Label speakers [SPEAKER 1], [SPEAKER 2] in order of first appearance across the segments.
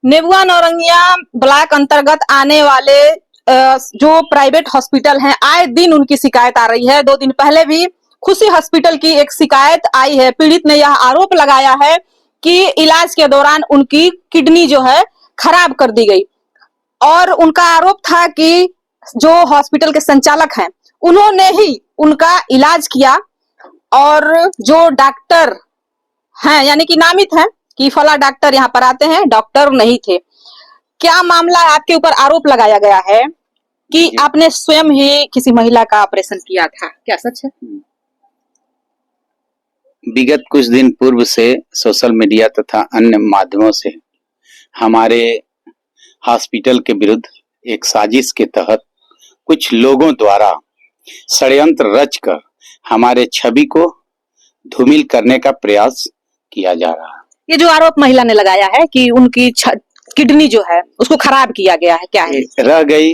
[SPEAKER 1] नेबुआ Naurangia block अंतर्गत आने वाले जो प्राइवेट हॉस्पिटल हैं, आए दिन उनकी शिकायत आ रही है। 2 दिन पहले भी खुशी हॉस्पिटल की एक शिकायत आई है। पीड़ित ने यह आरोप लगाया है कि इलाज के दौरान उनकी किडनी जो है खराब कर दी गई और उनका आरोप था कि जो हॉस्पिटल के संचालक हैं उन्होंने ही उनका इलाज किया और जो डॉक्टर हैं यानी कि नामित हैं कि फला डॉक्टर यहाँ पर आते हैं, डॉक्टर नहीं थे। क्या मामला है? आपके ऊपर आरोप लगाया गया है कि आपने स्वयं ही किसी महिला का ऑपरेशन किया था, क्या सच है?
[SPEAKER 2] विगत कुछ दिन पूर्व से सोशल मीडिया तथा अन्य माध्यमों से हमारे हॉस्पिटल के विरुद्ध एक साजिश के तहत कुछ लोगों द्वारा षड्यंत्र रचकर हमारे छवि को धूमिल करने का प्रयास किया जा रहा है।
[SPEAKER 1] ये जो आरोप महिला ने लगाया है कि उनकी किडनी जो है उसको खराब किया गया है, क्या है?
[SPEAKER 2] रह गई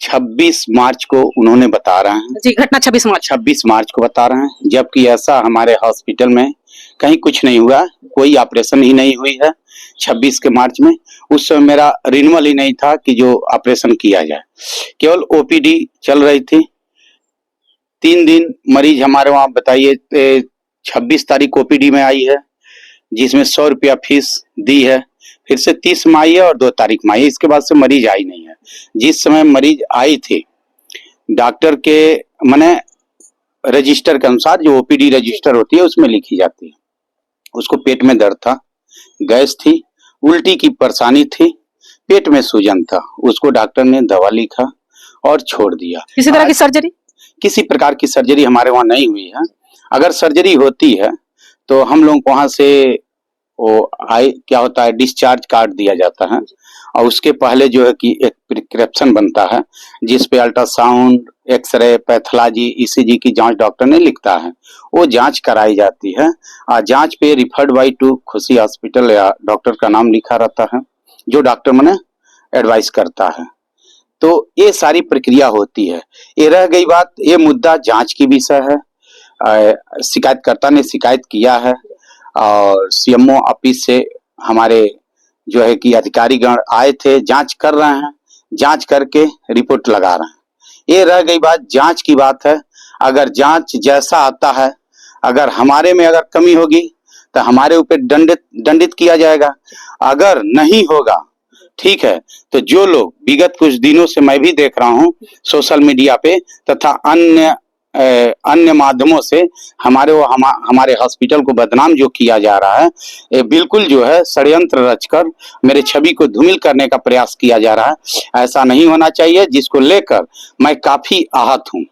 [SPEAKER 2] 26 मार्च को उन्होंने बता रहे हैं
[SPEAKER 1] जी, घटना 26 मार्च
[SPEAKER 2] को बता रहे हैं, जबकि ऐसा हमारे हॉस्पिटल में कहीं कुछ नहीं हुआ, कोई ऑपरेशन ही नहीं हुई है। 26 के मार्च में उस समय मेरा रिन्यूअल ही नहीं था कि जो ऑपरेशन किया जाए, केवल ओपीडी चल रही थी। 3 दिन मरीज हमारे वहां बताइए 26 तारीख ओपीडी में आई है, जिसमें 100 रुपया फीस दी है। फिर से 30 में आई है और 2 तारीख में आई है। इसके बाद से मरीज आई नहीं है। जिस समय मरीज आई थी, डॉक्टर के माने रजिस्टर के अनुसार जो ओपीडी रजिस्टर होती है उसमें लिखी जाती है। उसको पेट में दर्द था, गैस थी, उल्टी की परेशानी थी, पेट में सूजन था। उसको डॉक्टर ने दवा लिखा और छोड़ दिया।
[SPEAKER 1] किसी तरह की सर्जरी?
[SPEAKER 2] किसी प्रकार की सर्जरी हमारे वहां नहीं हुई है। अगर सर्जरी होती है तो हम लोग वहां से वो क्या होता है, डिस्चार्ज कार्ड दिया जाता है और उसके पहले जो है कि एक प्रिस्क्रिप्शन बनता है जिस पे अल्ट्रासाउंड, एक्सरे, पैथोलॉजी, ईसीजी की जांच डॉक्टर ने लिखता है। वो जांच कराई जाती है और जांच पे रिफर्ड बाई टू खुशी हॉस्पिटल या डॉक्टर का नाम लिखा रहता है, जो डॉक्टर मैंने एडवाइस करता है। तो ये सारी प्रक्रिया होती है। ये रह गई बात, ये मुद्दा जांच की विषय है। शिकायतकर्ता ने शिकायत किया है और सीएमओ ऑफिस से हमारे जो है कि अधिकारीगण आए थे, जांच कर रहे हैं, जांच करके रिपोर्ट लगा रहे हैं। ये रह गई बात, जांच की बात है। अगर जांच जैसा आता है, अगर हमारे में अगर कमी होगी तो हमारे ऊपर दंडित किया जाएगा। अगर नहीं होगा, ठीक है, तो जो लोग विगत कुछ दिनों से मैं भी देख रहा हूं सोशल मीडिया पे तथा अन्य माध्यमों से हमारे हॉस्पिटल को बदनाम जो किया जा रहा है, ये बिल्कुल जो है षड्यंत्र रचकर मेरे छवि को धूमिल करने का प्रयास किया जा रहा है। ऐसा नहीं होना चाहिए, जिसको लेकर मैं काफी आहत हूं।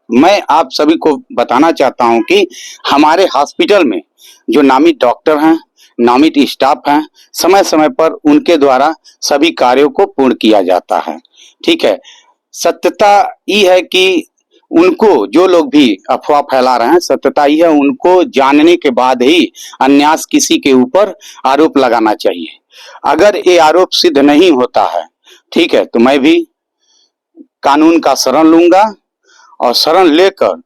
[SPEAKER 2] मैं आप सभी को बताना चाहता हूं कि हमारे हॉस्पिटल में जो नामित डॉक्टर हैं, नामित स्टाफ हैं, समय समय पर उनके द्वारा सभी कार्यों को पूर्ण किया जाता है। ठीक है, सत्यता ये है कि उनको जो लोग भी अफवाह फैला रहे हैं, सत्यता यह है उनको जानने के बाद ही अन्यास किसी के ऊपर आरोप लगाना चाहिए। अगर ये आरोप सिद्ध नहीं होता है, ठीक है, तो मैं भी कानून का शरण लूंगा और शरण लेकर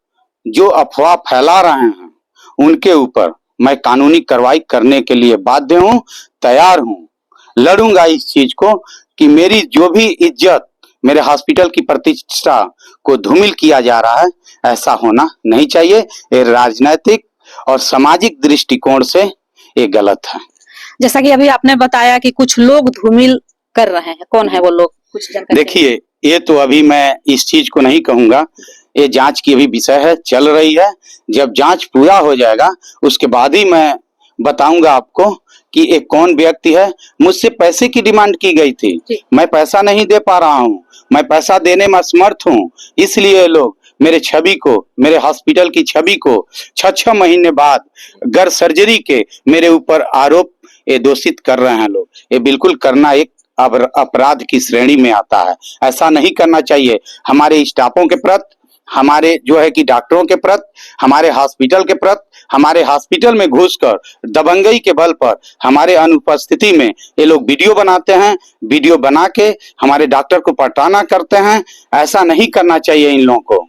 [SPEAKER 2] जो अफवाह फैला रहे हैं उनके ऊपर मैं कानूनी कार्रवाई करने के लिए बाध्य हूं, तैयार हूं। लड़ूंगा इस चीज को कि मेरी जो भी इज्जत, मेरे हॉस्पिटल की प्रतिष्ठा को धूमिल किया जा रहा है, ऐसा होना नहीं चाहिए। ये राजनीतिक और सामाजिक दृष्टिकोण से ये गलत है।
[SPEAKER 1] जैसा कि अभी आपने बताया कि कुछ लोग धूमिल कर रहे हैं, कौन है वो लोग? कुछ
[SPEAKER 2] देखिए, ये तो अभी मैं इस चीज को नहीं कहूंगा, ये जांच की अभी विषय है, चल रही है। जब जांच पूरा हो जाएगा उसके बाद ही मैं बताऊंगा आपको कि एक कौन व्यक्ति है। मुझसे पैसे की डिमांड की गई थी, मैं पैसा नहीं दे पा रहा हूँ, मैं पैसा देने में असमर्थ हूँ, इसलिए लोग मेरे छवि को, मेरे हॉस्पिटल की छवि को 6 महीने बाद गैर सर्जरी के मेरे ऊपर आरोप ये दोषित कर रहे हैं लोग। ये बिल्कुल करना एक अपराध की श्रेणी में आता है। ऐसा नहीं करना चाहिए। हमारे स्टाफों के प्रति, हमारे जो है कि डॉक्टरों के प्रति, हमारे हॉस्पिटल के प्रति, हमारे हॉस्पिटल में घुसकर दबंगई के बल पर हमारे अनुपस्थिति में ये लोग वीडियो बनाते हैं, वीडियो बना के हमारे डॉक्टर को प्रताड़ना करते हैं। ऐसा नहीं करना चाहिए इन लोगों को।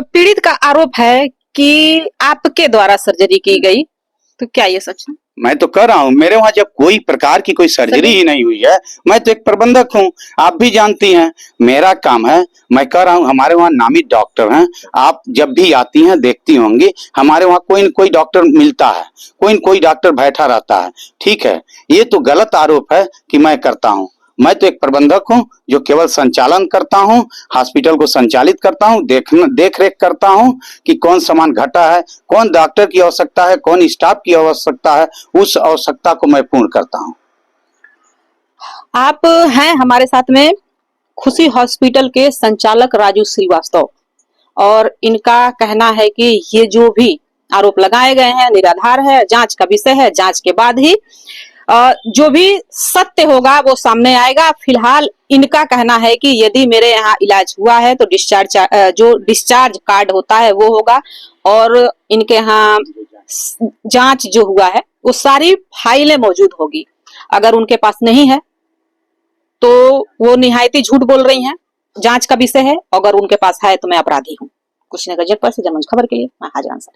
[SPEAKER 1] पीड़ित का आरोप है कि आपके द्वारा सर्जरी की गई, तो क्या ये सच है?
[SPEAKER 2] मैं तो कर रहा हूँ, मेरे वहां जब कोई प्रकार की कोई सर्जरी ही नहीं हुई है, मैं तो एक प्रबंधक हूँ, आप भी जानती हैं, मेरा काम है, मैं कर रहा हूँ। हमारे वहाँ नामी डॉक्टर हैं, आप जब भी आती हैं देखती होंगी, हमारे वहाँ कोई न कोई डॉक्टर मिलता है, कोई न कोई डॉक्टर बैठा रहता है। ठीक है, ये तो गलत आरोप है कि मैं करता हूँ। मैं तो एक प्रबंधक हूँ जो केवल संचालन करता हूँ, हॉस्पिटल को संचालित करता हूँ, देख रेख करता हूँ कि कौन सामान घटा है, कौन डॉक्टर की आवश्यकता है, कौन स्टाफ की आवश्यकता है, उस आवश्यकता को मैं पूर्ण करता हूँ।
[SPEAKER 1] आप हैं हमारे साथ में खुशी हॉस्पिटल के संचालक राजू श्रीवास्तव, और इनका कहना है कि ये जो भी आरोप लगाए गए हैं निराधार है, जांच का विषय है, जांच के बाद ही जो भी सत्य होगा वो सामने आएगा। फिलहाल इनका कहना है कि यदि मेरे यहाँ इलाज हुआ है तो जो डिस्चार्ज कार्ड होता है वो होगा, और इनके यहाँ जांच जो हुआ है वो सारी फाइलें मौजूद होगी। अगर उनके पास नहीं है तो वो निहायती झूठ बोल रही हैं, जांच का विषय है। अगर उनके पास है तो मैं अपराधी हूँ। कुछ नगर जनपद से जनमंच खबर के लिए मैं हाजिर आंसर।